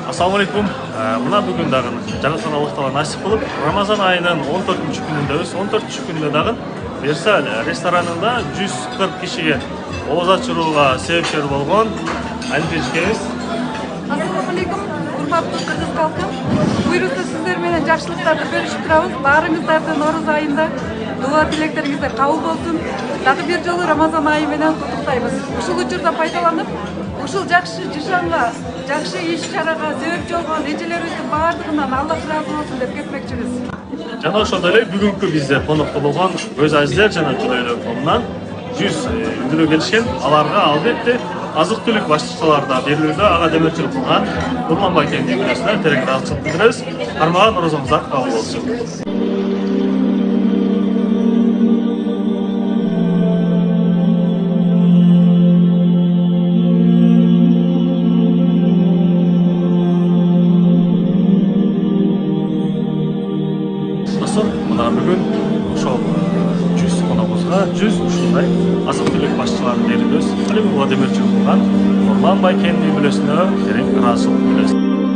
Assalamualaikum. Mына бүгін дагы жаңа саналықтарға насип кылып, Рамазан айының 14-күнүндөбүз. 14-күндө дагы Версаль ресторанында 140 кишиге ооз ачырууга себепкер болгон Альбежкебиз. Assalamualaikum, урматтуу кыргыз калкы. Буйрукта сиздер менен жакшылыктарды бөлүшүп турабыз. Баарыңыздарды Нооруз айында дуа тилектериңиздер кабыл болсун. Дагы бир жолу Рамазан айы менен куттуктайбыз. Ушул учурда пайдаланып, ушул жакшы жышанга, жакшы иш-чарага себепчи болгон эжелерибиздин баардыгынан Аллах ыраазы болсун деп кетмекчибиз. Жана ошондой эле бүгүнкү бизде конокто болгон өз азиздер жана Жулайлар фондунан 100 үндүрө келишкен. Аларга албетте азык-түлүк башчылары да берилүүдө ага демөөрчүлүк кылган Курманбай кенти мүнөсүнө терең ыраазычылык билдиребиз. Кармаган оозуңуздар кабыл болсун. Мына бүгүн ошол 100 коногубузга 100 ушундай азык-түлүк башчыларын берүүбүз. Владимир Чулкан Курманбай кенти мүнөсүнө терең ыраазычылык билдиребиз.